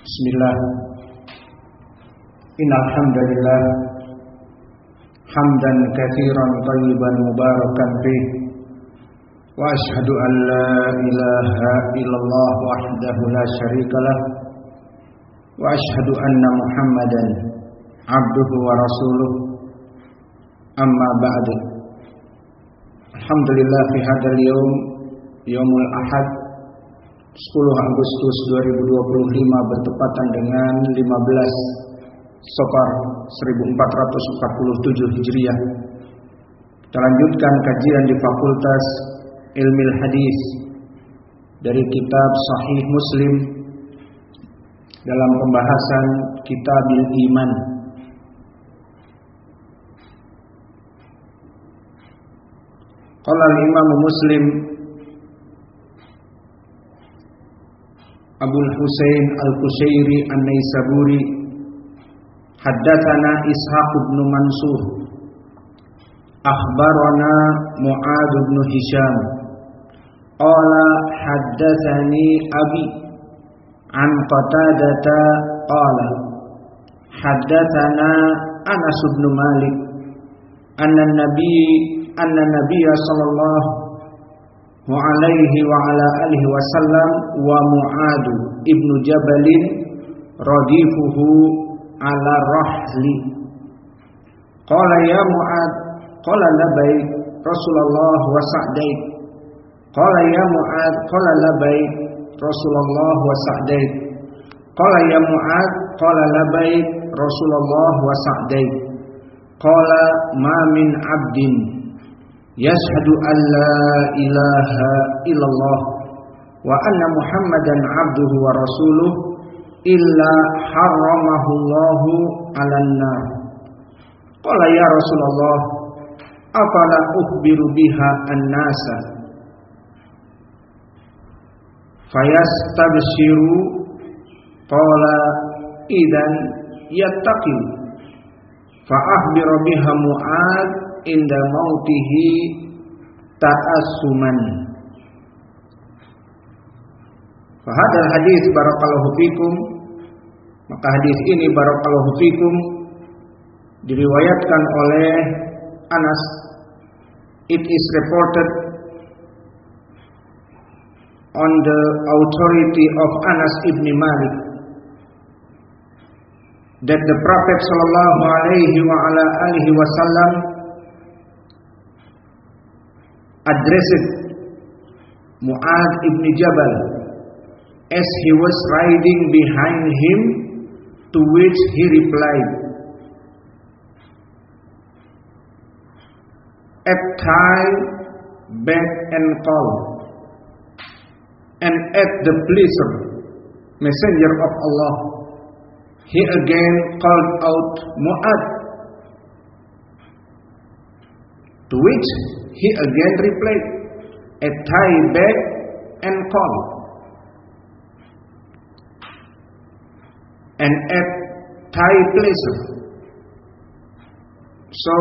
Bismillah. Innal hamdalillah hamdan katsiran thayyiban mubarakan fih wa asyhadu an la ilaha illallah wahdahu la syarikalah wa asyhadu anna Muhammadan abduhu wa rasuluh amma ba'du. Alhamdulillah fi hadzal yaumul ahad 10 Agustus 2025 bertepatan dengan 15 Safar 1447 Hijriah. Kita lanjutkan kajian di Fakultas Ilmu Hadis dari kitab Sahih Muslim dalam pembahasan Kitabil Iman. Qala al-Imam Muslim Abul Husain Al-Qushairi An-Naisaburi Haddatsana Ishaq bin Mansur Akhbarana Mu'ad bin Hisham Qala haddatsani Abi An Qatadata Qala Haddatsana Anas bin Malik Anna Nabiyya sallallahu wa alaihi wa ala alihi wasallam wa Mu'ad ibnu Jabalin radifuhu ala rahli. Qala ya Mu'ad, qala labbaik Rasulullah wa sa'daik. Qala ya Mu'ad, qala labbaik Rasulullah wa sa'daik. Qala ya Mu'ad, qala labbaik Rasulullah wa sa'daik. Qala ma min 'abdin yashhadu an la ilaha illallah wa anna Muhammadan abduhu wa rasuluh illa harramahullahu 'alan nar. Qala ya Rasulullah afala ukhbiru biha an-nasa fayastabshiru. Qala idan yattaqi fa akhbir biha Mu'ad inda mautihi ta'assuman. Fahadal hadis barakallahu fikum. Maka hadis ini barakallahu fikum diriwayatkan oleh Anas. It is reported on the authority of Anas ibn Malik that the Prophet sallallahu alaihi wa ala alihi wasallam addressed Mu'ad ibn Jabal as he was riding behind him, to which he replied, at thy beck and call, and at the pleasure, messenger of Allah. He again called out Mu'ad, to which he again replied, at thy beck and call, and at thy pleasure. So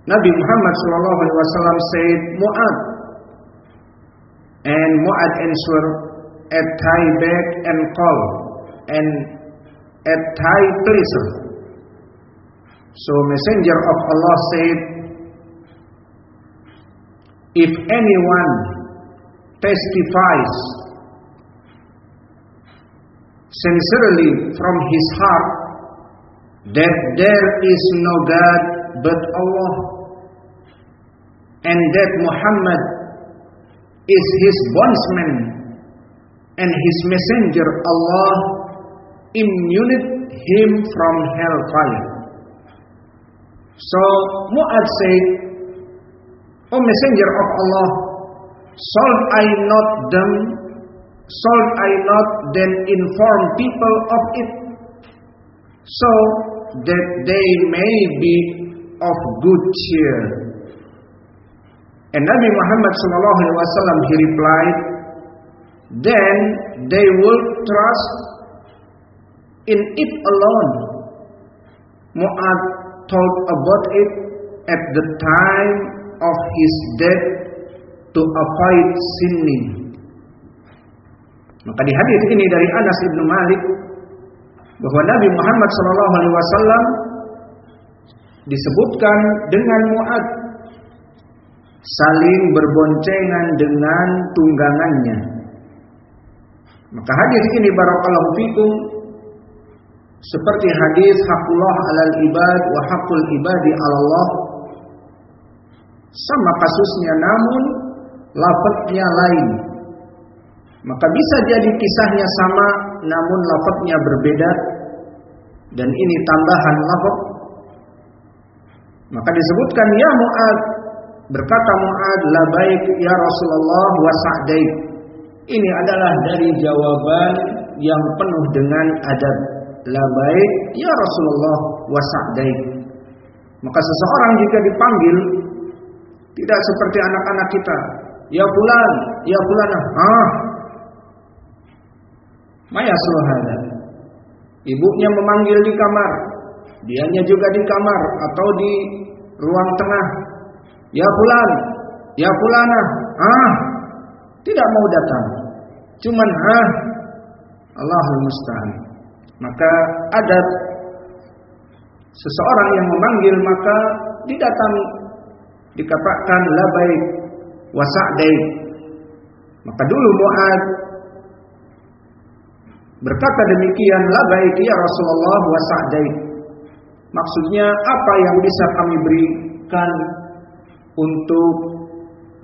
Nabi Muhammad SAW said Mu'ad, and Mu'ad answered, at thy beck and call, and at thy pleasure. So messenger of Allah said, if anyone testifies sincerely from his heart that there is no God but Allah, and that Muhammad is his bondsman and his messenger, Allah immuned him from hellfire. So Mu'ad said, O messenger of Allah, shall I not then inform people of it, so that they may be of good cheer? And Nabi Muhammad SAW, he replied, then they will trust in it alone. Mu'ad told about it at the time of his death to avoid sinning. Maka di hadis ini dari Anas bin Malik bahwa Nabi Muhammad SAW disebutkan dengan Mu'adz saling berboncengan dengan tunggangannya. Maka hadis ini barakallahu fikum seperti hadis haqqullah 'alal ibad wa haqqul ibadi 'alallah, sama kasusnya namun lafadznya lain. Maka bisa jadi kisahnya sama namun lafadznya berbeda, dan ini tambahan lafadz. Maka disebutkan ya Mu'adz, berkata Mu'adz, labaik ya Rasulullah wa sa'daik. Ini adalah dari jawaban yang penuh dengan adab. Labaik ya Rasulullah wa sa'daik. Maka seseorang jika dipanggil tidak seperti anak-anak kita, ya fulan, ya fulanah. Mayaslu hada. Ibunya memanggil di kamar, dianya juga di kamar atau di ruang tengah. Ya fulan, ya fulanah. Tidak mau datang. Cuman Allahul musta'an. Maka adat seseorang yang memanggil maka didatangi, dikatakan labaik wa sa'daik. Maka dulu Mu'adz berkata demikian, labaik ya Rasulullah wa sa'daik. Maksudnya apa yang bisa kami berikan untuk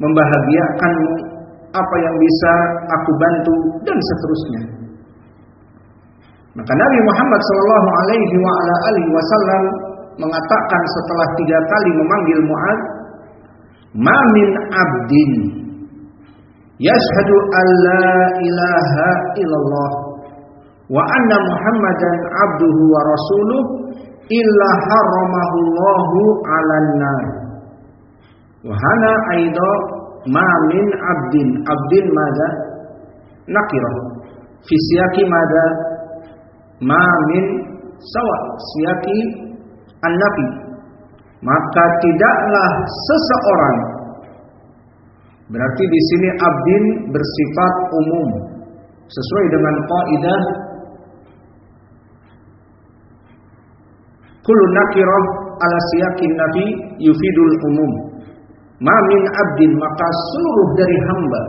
membahagiakanmu, apa yang bisa aku bantu, dan seterusnya. Maka Nabi Muhammad SAW mengatakan setelah 3 kali memanggil Mu'adz, ma min abdin yashhadu an la ilaha illallah wa anna Muhammadan abduhu wa rasuluh illa harramahullahu 'alan nar. Wa hana aidha ma min abdin madza nakirah fi siyaqi madza ma min sawa siyaqi an-nafi. Maka tidaklah seseorang, berarti di sini abdin bersifat umum sesuai dengan kaidah kullu nakirah ala siyaqin nafi yufidul umum. Ma min abdin, maka seluruh dari hamba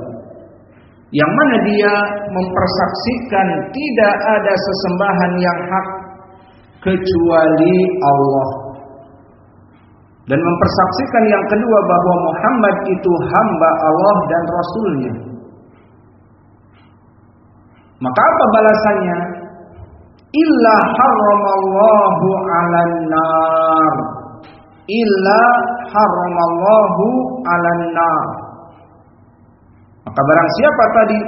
yang mana dia mempersaksikan tidak ada sesembahan yang hak kecuali Allah, dan mempersaksikan yang kedua bahwa Muhammad itu hamba Allah dan Rasulnya. Maka apa balasannya? Illa harramallahu 'alan nar. Illa harramallahu 'alan nar. Maka barang siapa tadi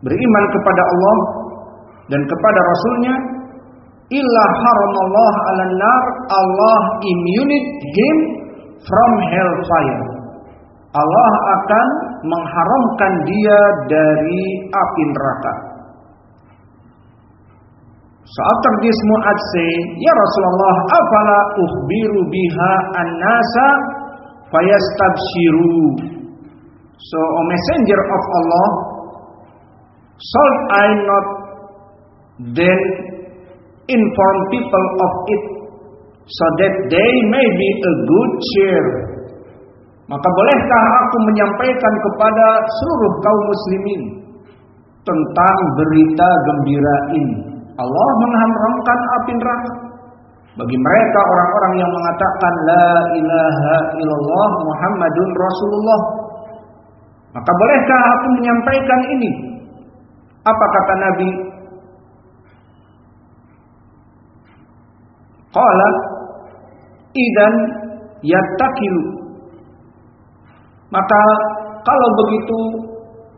beriman kepada Allah dan kepada Rasulnya, illa haramallahu 'alan nar, Allah immunized him from hellfire. Allah akan mengharamkan dia dari api neraka. So after this Mu'adz say, ya Rasulullah, afala ukhbiru biha an-nasa fayastabshiru. So, O Messenger of Allah, should I not then inform people of it so that they may be a good cheer? Maka bolehkah aku menyampaikan kepada seluruh kaum muslimin tentang berita gembira ini? Allah mengharamkan api neraka bagi mereka orang-orang yang mengatakan la ilaha illallah Muhammadun Rasulullah. Maka bolehkah aku menyampaikan ini? Apa kata Nabi? Qala idan yattakilu. Maka kalau begitu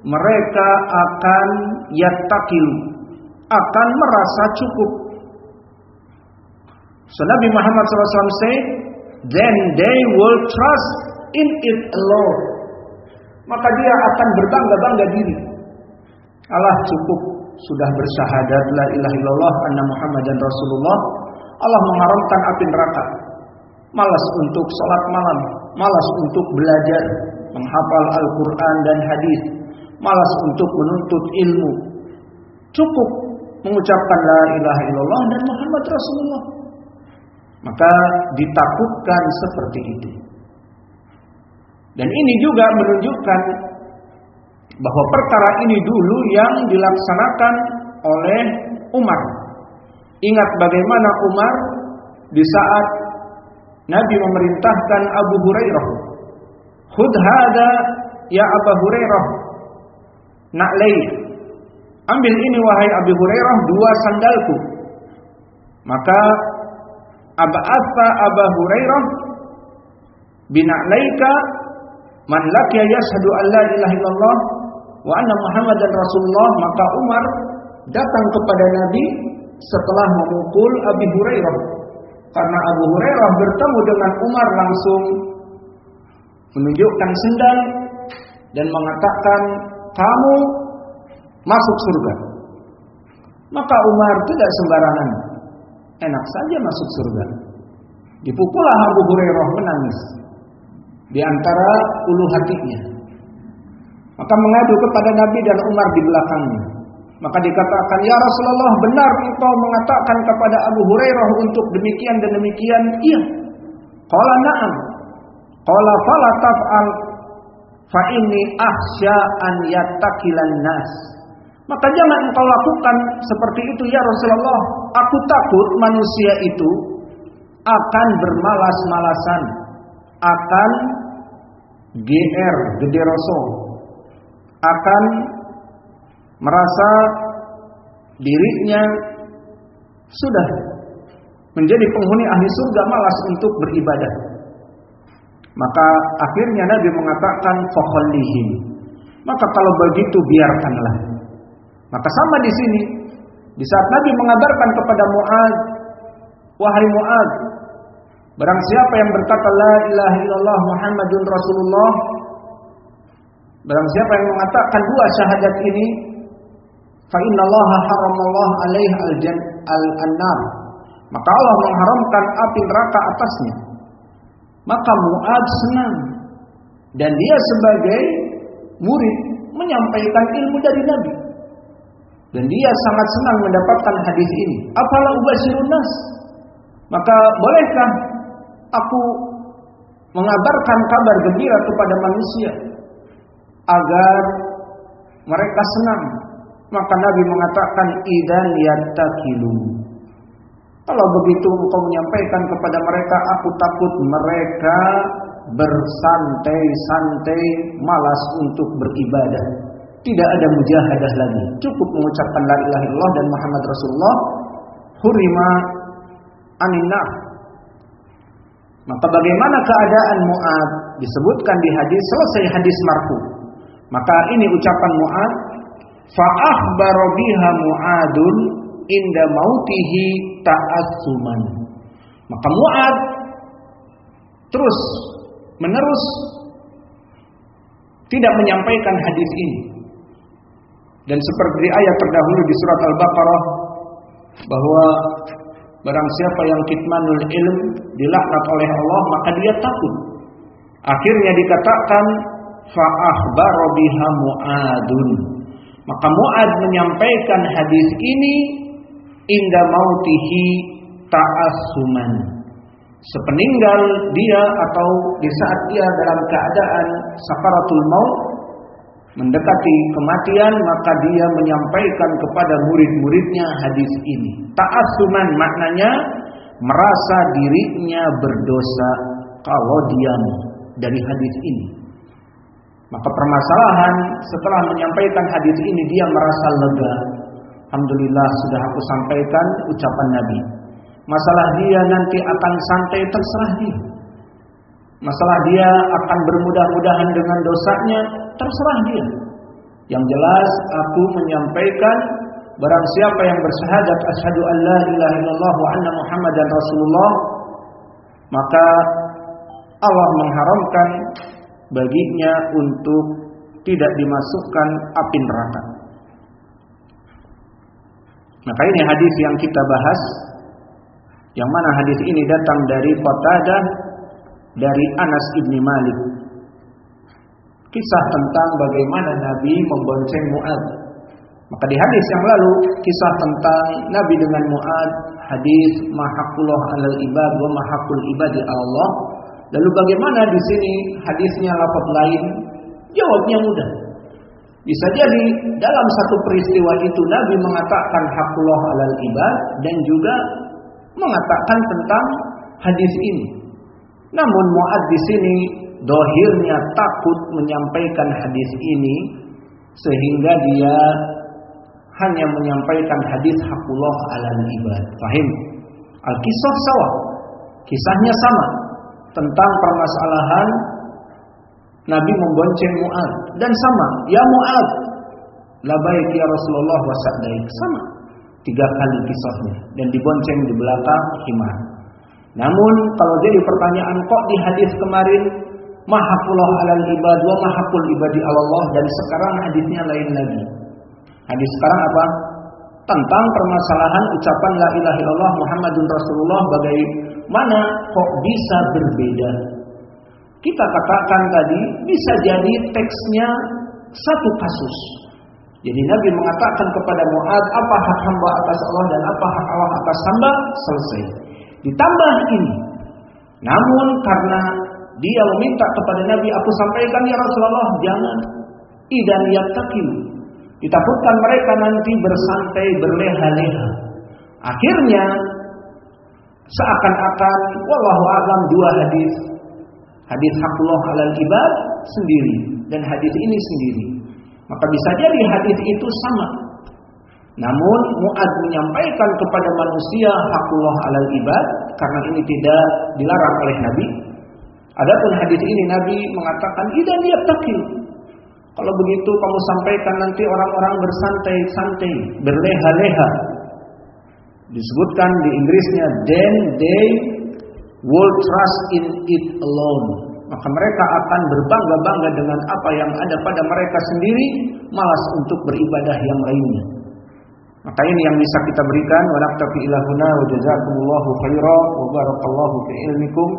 mereka akan yattakilu, akan merasa cukup. So Nabi Muhammad SAW said, then they will trust in it alone. Maka dia akan berbangga-bangga diri. Allah cukup, sudah bersyahadat la ilaha illallah anna Muhammadan Rasulullah. Allah mengharamkan api neraka. Malas untuk salat malam, malas untuk belajar, menghafal Al-Quran dan hadis, malas untuk menuntut ilmu. Cukup mengucapkan la ilaha illallah dan Muhammad Rasulullah. Maka ditakutkan seperti itu. Dan ini juga menunjukkan bahwa perkara ini dulu yang dilaksanakan oleh Umar. Ingat bagaimana Umar di saat Nabi memerintahkan Abu Hurairah, "Khudh hada ya Abu Hurairah, na'lai." Ambil ini wahai Abu Hurairah, 2 sandalku. Maka ab'atha Abu Hurairah bina'laika man laqiya yashhadu an la ilaha illallah wa anna Muhammadan Rasulullah. Maka Umar datang kepada Nabi setelah memukul Abu Hurairah. Karena Abu Hurairah bertemu dengan Umar langsung menunjukkan sendal dan mengatakan, "Kamu masuk surga." Maka Umar tidak sembarangan, enak saja masuk surga. Dipukullah Abu Hurairah menangis di antara ulu hatinya. Maka mengadu kepada Nabi dan Umar di belakangnya. Maka dikatakan, "Ya Rasulullah, benar engkau mengatakan kepada Abu Hurairah untuk demikian dan demikian?" "Iya." "Qala na'am." "Qala fala taf'al fa inni akhsya an yattaqilan nas." Maka jangan engkau lakukan seperti itu ya Rasulullah. Aku takut manusia itu akan bermalas-malasan, akan GR, gede rosol, akan merasa dirinya sudah menjadi penghuni ahli surga, malas untuk beribadah. Maka akhirnya Nabi mengatakan, "Fakhallihim." Maka kalau begitu biarkanlah. Maka sama di sini, di saat Nabi mengabarkan kepada Mu'adz, "Wahai Mu'adz, barang siapa yang berkata la ilaha illallah Muhammadun Rasulullah, barang siapa yang mengatakan 2 syahadat ini, fa innallaha haramallahu alaihi al-annar." Maka Allah mengharamkan api neraka atasnya. Maka Mu'adz senang, dan dia sebagai murid menyampaikan ilmu dari Nabi. Dan dia sangat senang mendapatkan hadis ini. "Afala ubashirun nas?" Maka bolehkah aku mengabarkan kabar gembira kepada manusia agar mereka senang? Maka Nabi mengatakan, "Idan yattakilu." Kalau begitu engkau menyampaikan kepada mereka, aku takut mereka bersantai-santai, malas untuk beribadah. Tidak ada mujahadah lagi. Cukup mengucapkan la ilaha illallah dan Muhammad Rasulullah, hurima anin nar. Maka bagaimana keadaan Mu'adz? Disebutkan di hadis, selesai hadis marfu. Maka ini ucapan Mu'adz, fa akhbara biha Mu'adzun inda mautihi ta'assuman. Maka Mu'adz terus menerus tidak menyampaikan hadis ini. Dan seperti ayat terdahulu di surat Al-Baqarah, bahwa barang siapa yang kitmanul ilm dilaknat oleh Allah, maka dia takut. Akhirnya dikatakan fa akhbara biha Mu'adzun. Maka Mu'adz menyampaikan hadis ini inda mautihi ta'assuman, sepeninggal dia atau di saat dia dalam keadaan sakaratul maut, mendekati kematian, maka dia menyampaikan kepada murid-muridnya hadis ini. Ta'assuman maknanya merasa dirinya berdosa kalau diam dari hadis ini. Maka permasalahan setelah menyampaikan hadis ini, dia merasa lega. Alhamdulillah sudah aku sampaikan ucapan Nabi. Masalah dia nanti akan santai, terserah dia. Masalah dia akan bermudah-mudahan dengan dosanya, terserah dia. Yang jelas aku menyampaikan, barang siapa yang bersyahadat asyhadu an la ilaha illallah wa anna Muhammadan Rasulullah, maka Allah mengharamkan baginya untuk tidak dimasukkan api neraka. Maka ini hadis yang kita bahas, yang mana hadis ini datang dari Qatadah, dari Anas ibni Malik. kisah tentang bagaimana Nabi membonceng Mu'ad. Maka di hadis yang lalu kisah tentang Nabi dengan Mu'ad, hadis mahaqqullah 'alal ibad wa mahaqqul ibadi 'ala Allah. Lalu bagaimana di sini hadisnya lafaz lain? Jawabnya mudah. Bisa jadi dalam satu peristiwa itu Nabi mengatakan haqqullah 'alal ibad dan juga mengatakan tentang hadis ini. Namun Mu'ad di sini dohirnya takut menyampaikan hadis ini sehingga dia hanya menyampaikan hadis haqqullah 'alal ibad. Fahim? Al-qisah sawa. Kisahnya sama tentang permasalahan Nabi membonceng Mu'ad dan sama, ya Mu'ad, labaik ya Rasulullah wa sa'daik, sama. 3 kali kisahnya dan dibonceng di belakang himar. Namun kalau jadi pertanyaan, kok di hadis kemarin mahaqqullah 'alal ibad wa mahaqqul ibadi 'ala Allah dan sekarang hadisnya lain lagi. Hadis sekarang apa? Tentang permasalahan ucapan la ilaha illallah Muhammadun Rasulullah, bagaimana kok bisa berbeda? Kita katakan tadi bisa jadi teksnya satu kasus. Jadi Nabi mengatakan kepada Mu'ad, apa hak hamba atas Allah dan apa hak Allah atas hamba, selesai. Ditambah ini. Namun karena dia meminta kepada Nabi, aku sampaikan ya Rasulullah, jangan. Idan yattaqil. Ditakutkan mereka nanti bersantai, berleha-leha. Akhirnya seakan-akan wallahu a'lam 2 hadis. Hadis haqqullah 'alal ibad sendiri dan hadis ini sendiri. Maka bisa jadi hadis itu sama. Namun Mu'ad menyampaikan kepada manusia haqqullah 'alal ibad karena ini tidak dilarang oleh Nabi. Adapun hadis ini Nabi mengatakan idan yattaqil. Kalau begitu kamu sampaikan nanti orang-orang bersantai-santai, berleha-leha. Disebutkan di Inggrisnya, then they will trust in it alone. Maka mereka akan berbangga-bangga dengan apa yang ada pada mereka sendiri, malas untuk beribadah yang lainnya. Maka ini yang bisa kita berikan. Wa naqtafi ila huna wa jazakumullahu khairan wa barakallahu fi ilmikum.